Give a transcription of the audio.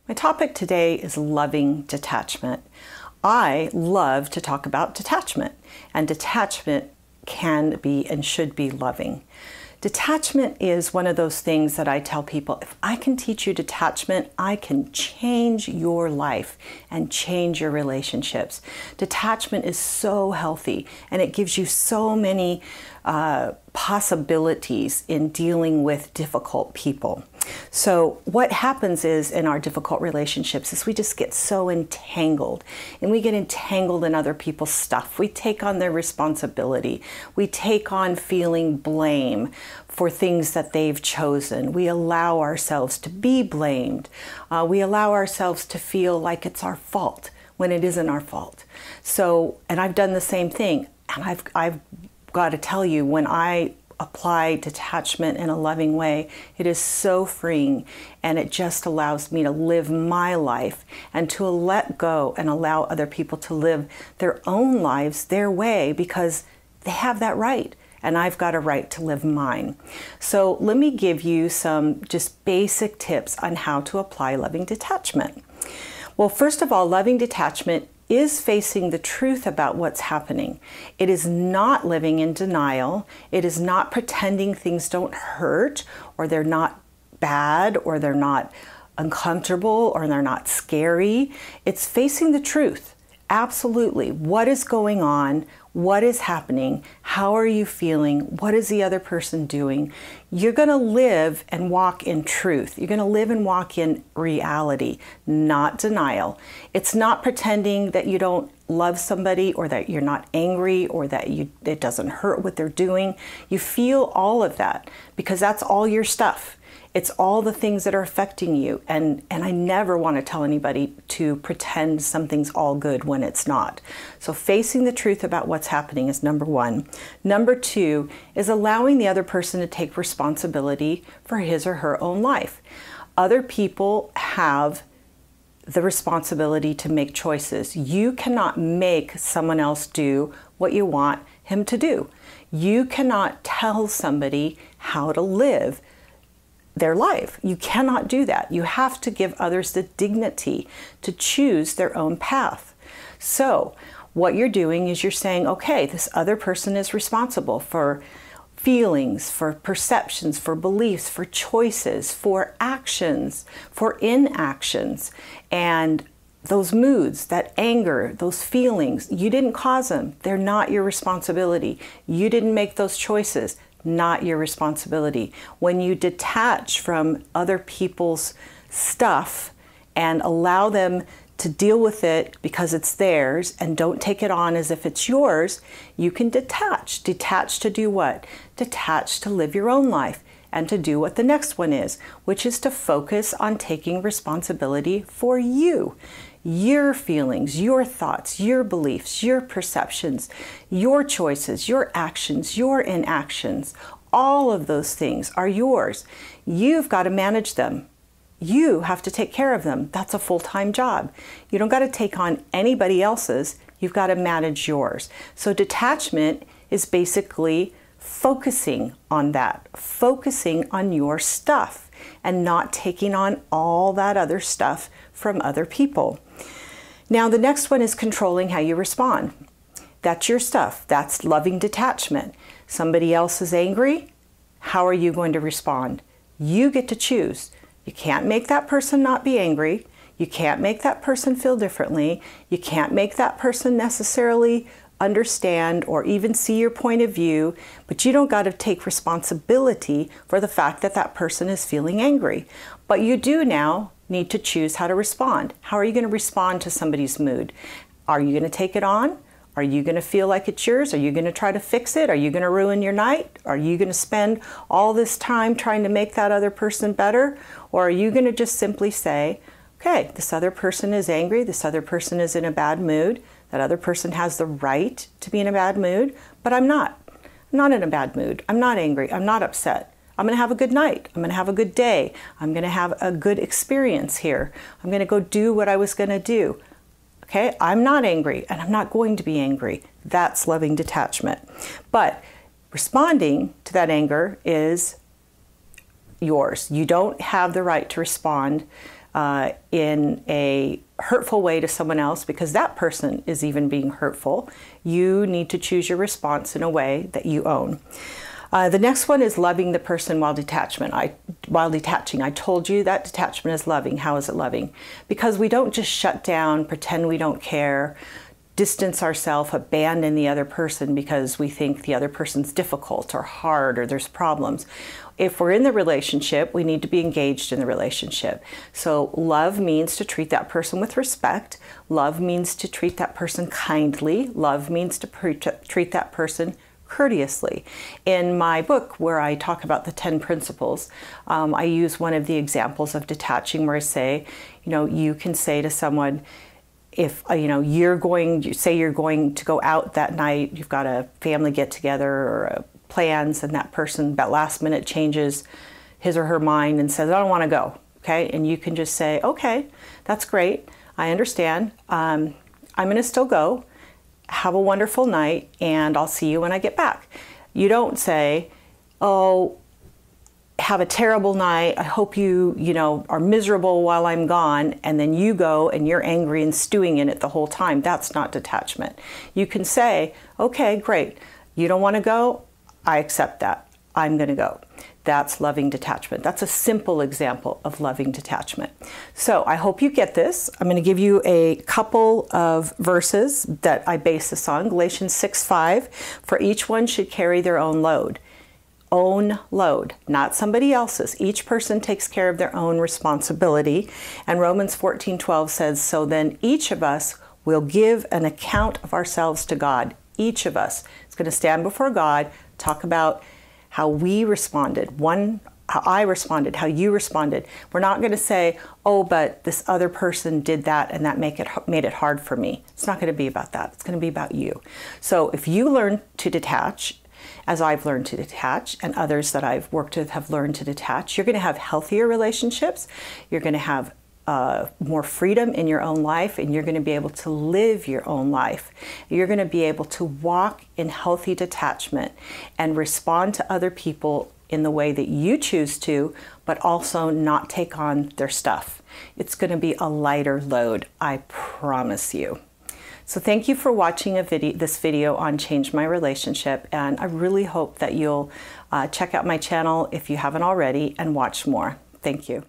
My topic today is loving detachment. I love to talk about detachment, and detachment can be and should be loving. Detachment is one of those things that I tell people, if I can teach you detachment, I can change your life and change your relationships. Detachment is so healthy, and it gives you so many possibilities in dealing with difficult people. So what happens is in our difficult relationships is we just get so entangled, and we get entangled in other people's stuff. We take on their responsibility. We take on feeling blame for things that they've chosen. We allow ourselves to be blamed. We allow ourselves to feel like it's our fault when it isn't our fault. So, and I've done the same thing, and I've got to tell you, when I apply detachment in a loving way, it is so freeing, and it just allows me to live my life and to let go and allow other people to live their own lives their way, because they have that right, and I've got a right to live mine. So let me give you some just basic tips on how to apply loving detachment. Well, first of all, loving detachment is facing the truth about what's happening. It is not living in denial. It is not pretending things don't hurt, or they're not bad, or they're not uncomfortable, or they're not scary. It's facing the truth. Absolutely. What is going on? What is happening? How are you feeling? What is the other person doing? You're going to live and walk in truth. You're going to live and walk in reality, not denial. It's not pretending that you don't love somebody, or that you're not angry, or that it doesn't hurt what they're doing. You feel all of that because that's all your stuff. It's all the things that are affecting you. And I never want to tell anybody to pretend something's all good when it's not. So facing the truth about what's happening is number one. Number two is allowing the other person to take responsibility for his or her own life. Other people have the responsibility to make choices. You cannot make someone else do what you want him to do. You cannot tell somebody how to live their life. You cannot do that. You have to give others the dignity to choose their own path. So what you're doing is you're saying, okay, this other person is responsible for feelings, for perceptions, for beliefs, for choices, for actions, for inactions, and those moods, that anger, those feelings. You didn't cause them. They're not your responsibility. You didn't make those choices. Not your responsibility. When you detach from other people's stuff and allow them to deal with it because it's theirs, and don't take it on as if it's yours, you can detach. Detach to do what? Detach to live your own life and to do what the next one is, which is to focus on taking responsibility for you. Your feelings, your thoughts, your beliefs, your perceptions, your choices, your actions, your inactions, all of those things are yours. You've got to manage them. You have to take care of them. That's a full-time job. You don't got to take on anybody else's. You've got to manage yours. So detachment is basically focusing on that, focusing on your stuff and not taking on all that other stuff from other people. Now, the next one is controlling how you respond. That's your stuff. That's loving detachment. Somebody else is angry. How are you going to respond? You get to choose. You can't make that person not be angry. You can't make that person feel differently. You can't make that person necessarily understand or even see your point of view, but you don't got to take responsibility for the fact that that person is feeling angry. But you do now need to choose how to respond. How are you going to respond to somebody's mood? Are you going to take it on? Are you going to feel like it's yours? Are you going to try to fix it? Are you going to ruin your night? Are you going to spend all this time trying to make that other person better? Or are you going to just simply say, okay, this other person is angry. This other person is in a bad mood. That other person has the right to be in a bad mood, but I'm not. I'm not in a bad mood. I'm not angry. I'm not upset. I'm going to have a good night. I'm going to have a good day. I'm going to have a good experience here. I'm going to go do what I was going to do. Okay, I'm not angry, and I'm not going to be angry. That's loving detachment. But responding to that anger is yours. You don't have the right to respond in a hurtful way to someone else because that person is even being hurtful, you need to choose your response in a way that you own. The next one is loving the person while detaching. I told you that detachment is loving. How is it loving? Because we don't just shut down, pretend we don't care, distance ourselves, abandon the other person because we think the other person's difficult or hard or there's problems. If we're in the relationship, we need to be engaged in the relationship. So love means to treat that person with respect. Love means to treat that person kindly. Love means to treat that person courteously. In my book, where I talk about the 10 principles, I use one of the examples of detaching where I say, you can say to someone, if you're going to go out that night, you've got a family get together or plans, and that person about last minute changes his or her mind and says, I don't want to go. Okay. And you can just say, okay, that's great. I understand. I'm going to still go. Have a wonderful night, and I'll see you when I get back. You don't say, oh, have a terrible night. I hope you are miserable while I'm gone, and then you go and you're angry and stewing in it the whole time. That's not detachment. You can say, okay, great. You don't want to go? I accept that. I'm going to go. That's loving detachment. That's a simple example of loving detachment. So I hope you get this. I'm going to give you a couple of verses that I base this on. Galatians 6:5, for each one should carry their own load. Own load, not somebody else's. Each person takes care of their own responsibility. And Romans 14:12 says, so then each of us will give an account of ourselves to God. Each of us is going to stand before God, talk about how we responded, how I responded, how you responded. We're not going to say, oh, but this other person did that and that made it hard for me. It's not going to be about that. It's going to be about you. So if you learn to detach, as I've learned to detach, and others that I've worked with have learned to detach, you're going to have healthier relationships. You're going to have more freedom in your own life, and you're going to be able to live your own life. You're going to be able to walk in healthy detachment and respond to other people in the way that you choose to, but also not take on their stuff. It's going to be a lighter load, I promise you. So thank you for watching this video on Change My Relationship, and I really hope that you'll check out my channel if you haven't already and watch more. Thank you.